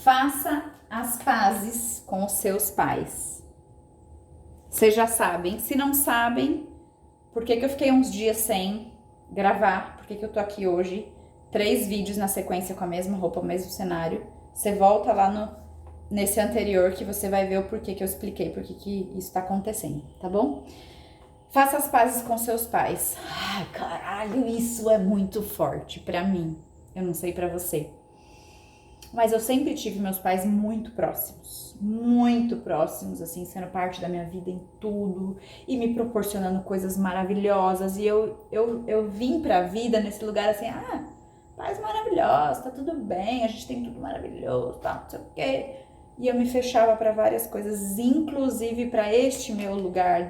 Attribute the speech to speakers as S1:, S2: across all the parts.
S1: Faça as pazes com os seus pais. Vocês já sabem. Se não sabem, por que eu fiquei uns dias sem gravar? Por que eu tô aqui hoje? 3 vídeos na sequência com a mesma roupa, o mesmo cenário. Você volta lá nesse anterior que você vai ver o porquê que eu expliquei, porquê que isso tá acontecendo, tá bom? Faça as pazes com seus pais. Ai, caralho, isso é muito forte pra mim. Eu não sei pra você. Mas eu sempre tive meus pais muito próximos, assim, sendo parte da minha vida em tudo e me proporcionando coisas maravilhosas. E eu vim pra vida nesse lugar assim, pais maravilhosos, tá tudo bem, a gente tem tudo maravilhoso, tá, não sei o quê. E eu me fechava pra várias coisas, inclusive pra este meu lugar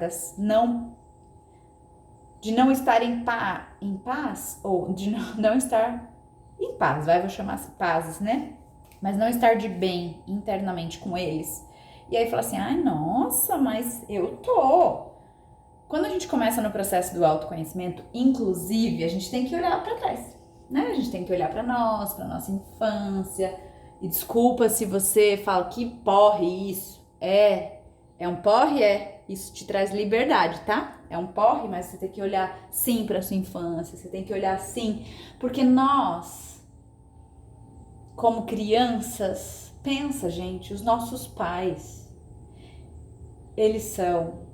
S1: de não estar em paz, ou de não estar em paz, vou chamar assim, pazes, né? Mas não estar de bem internamente com eles. E aí fala assim, nossa, mas eu tô. Quando a gente começa no processo do autoconhecimento, inclusive, a gente tem que olhar para trás, né? A gente tem que olhar para nós, para nossa infância. E desculpa se você fala que porre isso. É um porre, Isso te traz liberdade, tá? É um porre, mas você tem que olhar sim para sua infância, você tem que olhar sim, porque nós, como crianças, pensa, gente, os nossos pais, eles são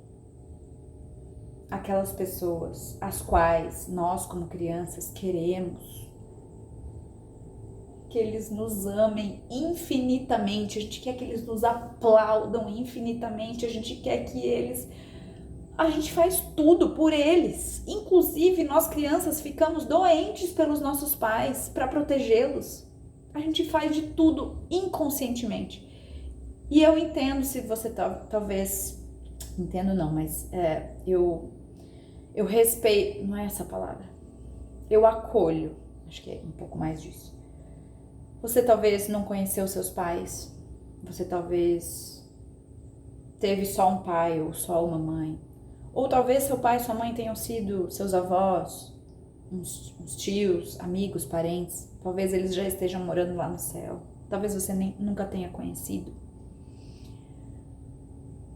S1: aquelas pessoas as quais nós, como crianças, queremos que eles nos amem infinitamente, a gente quer que eles nos aplaudam infinitamente, a gente quer que a gente faz tudo por eles. Inclusive, nós crianças ficamos doentes pelos nossos pais para protegê-los. A gente faz de tudo inconscientemente. E eu entendo se você talvez... Entendo não, mas eu respeito... Não é essa palavra. Eu acolho. Acho que é um pouco mais disso. Você talvez não conheceu seus pais. Você talvez teve só um pai ou só uma mãe. Ou talvez seu pai e sua mãe tenham sido seus avós, uns tios, amigos, parentes. Talvez eles já estejam morando lá no céu. Talvez você nunca tenha conhecido.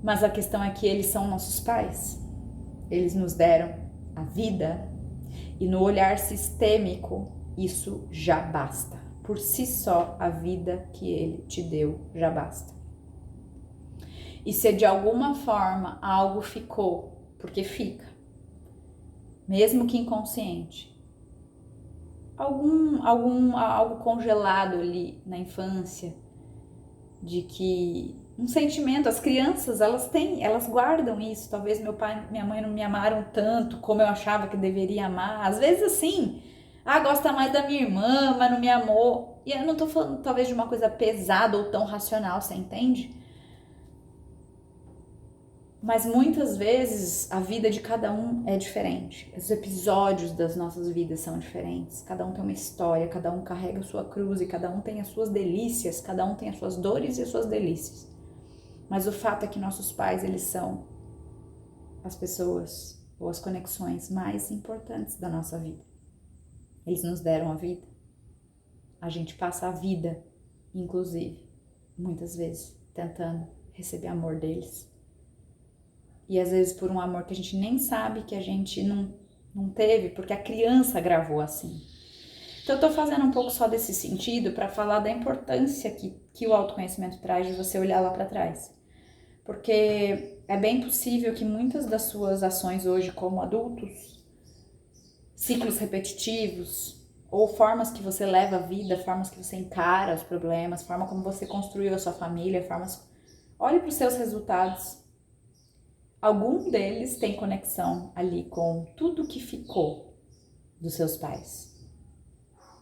S1: Mas a questão é que eles são nossos pais. Eles nos deram a vida. E no olhar sistêmico, isso já basta. Por si só, a vida que ele te deu já basta. E se de alguma forma algo ficou, porque fica, mesmo que inconsciente, algo congelado ali na infância, de que um sentimento, as crianças, elas guardam isso. Talvez meu pai e minha mãe não me amaram tanto como eu achava que deveria amar. Às vezes assim, gosta mais da minha irmã, mas não me amou. E eu não tô falando talvez de uma coisa pesada ou tão racional, você entende? Mas muitas vezes a vida de cada um é diferente. Os episódios das nossas vidas são diferentes. Cada um tem uma história, cada um carrega a sua cruz e cada um tem as suas delícias, cada um tem as suas dores e as suas delícias. Mas o fato é que nossos pais, eles são as pessoas ou as conexões mais importantes da nossa vida. Eles nos deram a vida. A gente passa a vida, inclusive, muitas vezes, tentando receber amor deles. E às vezes por um amor que a gente nem sabe que a gente não teve, porque a criança gravou assim. Então eu tô fazendo um pouco só desse sentido para falar da importância que o autoconhecimento traz de você olhar lá para trás. Porque é bem possível que muitas das suas ações hoje como adultos, ciclos repetitivos, ou formas que você leva a vida, formas que você encara os problemas, forma como você construiu a sua família, Olhe para os seus resultados. Algum deles tem conexão ali com tudo que ficou dos seus pais.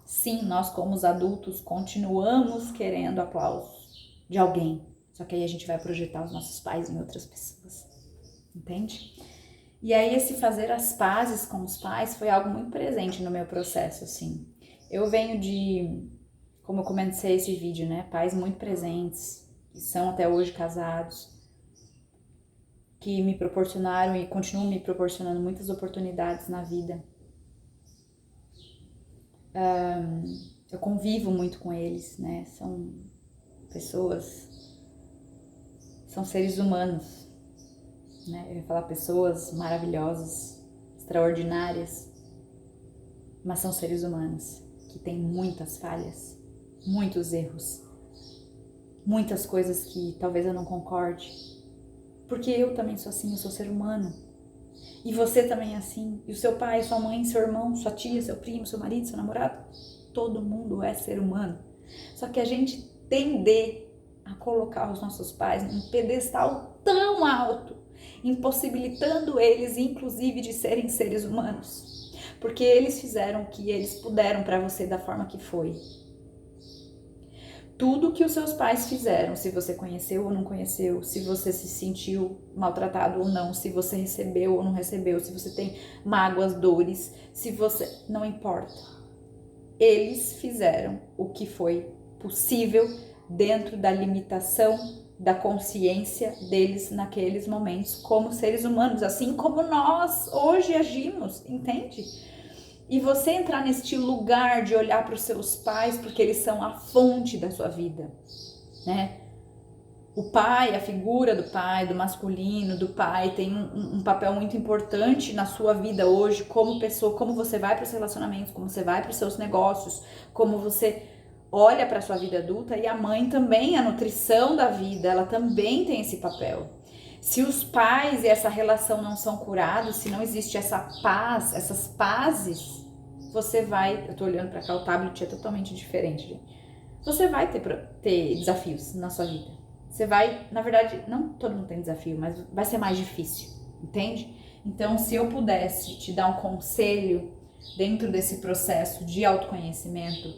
S1: Sim, nós como os adultos continuamos querendo aplausos de alguém. Só que aí a gente vai projetar os nossos pais em outras pessoas. Entende? E aí esse fazer as pazes com os pais foi algo muito presente no meu processo, assim. Eu venho de, como eu comecei esse vídeo, né? Pais muito presentes, que são até hoje casados, que me proporcionaram e continuam me proporcionando muitas oportunidades na vida. Eu convivo muito com eles, né? São pessoas são seres humanos, né? Eu ia falar pessoas maravilhosas, extraordinárias, mas são seres humanos que têm muitas falhas, muitos erros, muitas coisas que talvez eu não concorde, porque eu também sou assim, eu sou ser humano, e você também é assim, e o seu pai, sua mãe, seu irmão, sua tia, seu primo, seu marido, seu namorado, todo mundo é ser humano. Só que a gente tende a colocar os nossos pais num pedestal tão alto, impossibilitando eles, inclusive, de serem seres humanos, porque eles fizeram o que eles puderam para você da forma que foi. Tudo que os seus pais fizeram, se você conheceu ou não conheceu, se você se sentiu maltratado ou não, se você recebeu ou não recebeu, se você tem mágoas, dores, se você... não importa. Eles fizeram o que foi possível dentro da limitação da consciência deles naqueles momentos como seres humanos, assim como nós hoje agimos, entende? E você entrar neste lugar de olhar para os seus pais, porque eles são a fonte da sua vida, né? O pai, a figura do pai, do masculino, do pai, tem um papel muito importante na sua vida hoje, como pessoa, como você vai para os relacionamentos, como você vai para os seus negócios, como você olha para a sua vida adulta. E a mãe também, a nutrição da vida, ela também tem esse papel. Se os pais e essa relação não são curados, se não existe essa paz, essas pazes, você vai... Eu tô olhando para cá, o tablet é totalmente diferente, gente. Você vai ter desafios na sua vida. Você vai, na verdade, não todo mundo tem desafio, mas vai ser mais difícil, entende? Então, se eu pudesse te dar um conselho dentro desse processo de autoconhecimento,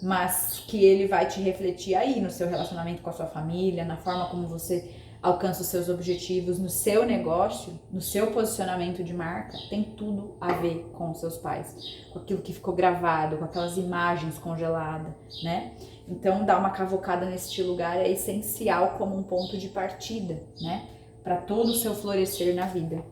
S1: mas que ele vai te refletir aí no seu relacionamento com a sua família, na forma como você alcança os seus objetivos, no seu negócio, no seu posicionamento de marca, tem tudo a ver com os seus pais, com aquilo que ficou gravado, com aquelas imagens congeladas, né? Então, dar uma cavocada neste lugar é essencial como um ponto de partida, né? Para todo o seu florescer na vida.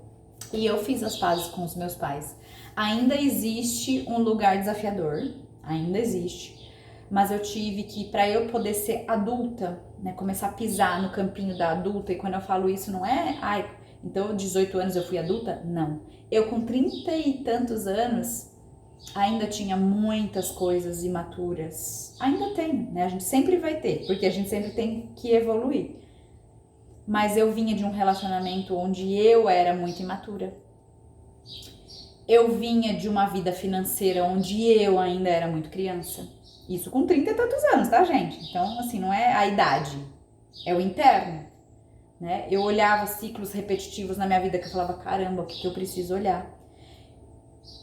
S1: E eu fiz as pazes com os meus pais. Ainda existe um lugar desafiador, ainda existe, mas eu tive que, para eu poder ser adulta, né, começar a pisar no campinho da adulta, e quando eu falo isso não é, então 18 anos eu fui adulta? Não. Eu com 30 e tantos anos ainda tinha muitas coisas imaturas. Ainda tem, né? A gente sempre vai ter, porque a gente sempre tem que evoluir. Mas eu vinha de um relacionamento onde eu era muito imatura. Eu vinha de uma vida financeira onde eu ainda era muito criança. Isso com 30 e tantos anos, tá, gente? Então, assim, não é a idade, é o interno, né? Eu olhava ciclos repetitivos na minha vida que eu falava, caramba, o que eu preciso olhar?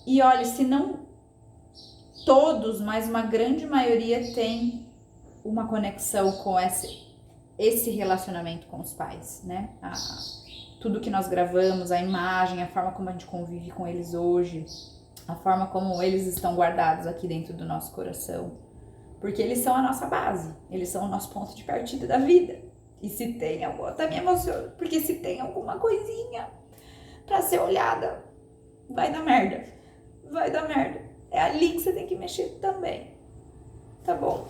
S1: E olha, se não todos, mas uma grande maioria tem uma conexão com esse relacionamento com os pais, né? Tudo que nós gravamos, a imagem, a forma como a gente convive com eles hoje, a forma como eles estão guardados aqui dentro do nosso coração. Porque eles são a nossa base, eles são o nosso ponto de partida da vida. E se tem alguma, tá me emocionando, porque se tem alguma coisinha pra ser olhada, vai dar merda. Vai dar merda. É ali que você tem que mexer também, tá bom?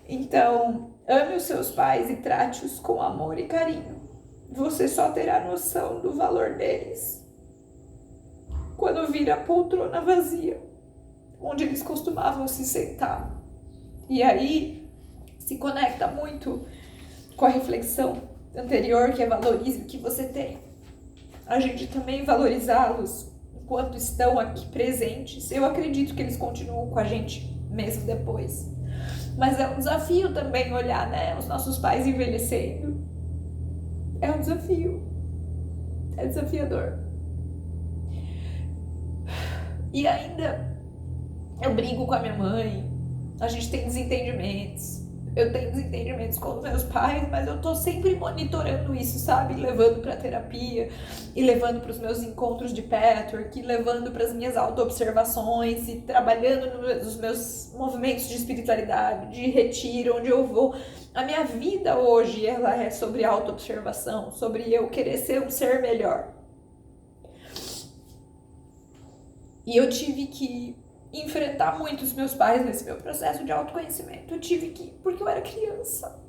S1: Então, ame os seus pais e trate-os com amor e carinho. Você só terá noção do valor deles quando vir a poltrona vazia, onde eles costumavam se sentar. E aí, se conecta muito com a reflexão anterior, que é valorize o que você tem. A gente também valorizá-los enquanto estão aqui presentes. Eu acredito que eles continuam com a gente mesmo depois. Mas é um desafio também olhar, né, os nossos pais envelhecendo. É um desafio. É desafiador. E ainda eu brigo com a minha mãe. A gente tem desentendimentos. Eu tenho desentendimentos com os meus pais, mas eu tô sempre monitorando isso, sabe? Levando pra terapia, e levando pros meus encontros de patchwork, e levando pras minhas auto-observações, e trabalhando nos meus movimentos de espiritualidade, de retiro, onde eu vou. A minha vida hoje, ela é sobre auto-observação, sobre eu querer ser um ser melhor. E eu tive que enfrentar muito os meus pais nesse meu processo de autoconhecimento. Eu tive que, porque eu era criança.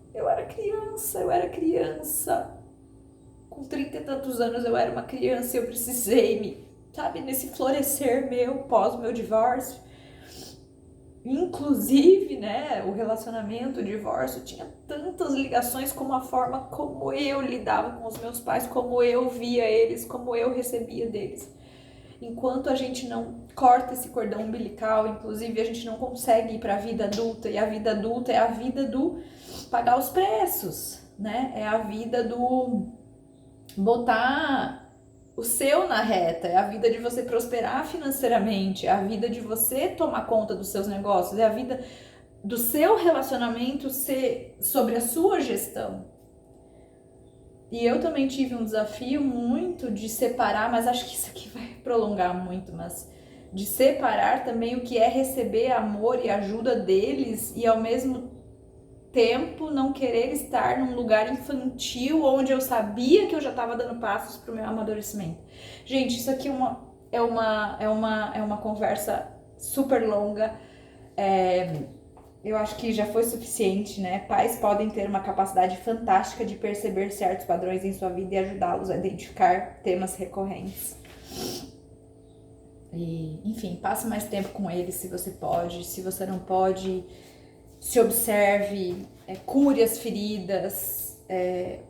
S1: eu era criança. Com 30 e tantos anos eu era uma criança e eu precisei nesse florescer meu, pós meu divórcio. Inclusive, né, o relacionamento, o divórcio tinha tantas ligações com a forma como eu lidava com os meus pais, como eu via eles, como eu recebia deles. Enquanto a gente não corta esse cordão umbilical, inclusive a gente não consegue ir para a vida adulta, e a vida adulta é a vida do pagar os preços, né? É a vida do botar o seu na reta, é a vida de você prosperar financeiramente, é a vida de você tomar conta dos seus negócios, é a vida do seu relacionamento ser sobre a sua gestão. E eu também tive um desafio muito de separar, mas acho que isso aqui vai prolongar muito, mas de separar também o que é receber amor e ajuda deles e ao mesmo tempo não querer estar num lugar infantil onde eu sabia que eu já estava dando passos para o meu amadurecimento. Gente, isso aqui é uma conversa super longa. Eu acho que já foi suficiente, né? Pais podem ter uma capacidade fantástica de perceber certos padrões em sua vida e ajudá-los a identificar temas recorrentes. E, enfim, passe mais tempo com eles se você pode. Se você não pode, se observe, cure as feridas.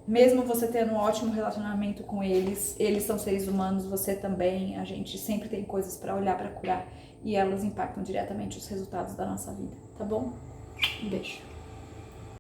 S1: Mesmo você tendo um ótimo relacionamento com eles, eles são seres humanos, você também. A gente sempre tem coisas para olhar, para curar. E elas impactam diretamente os resultados da nossa vida, tá bom? Um beijo.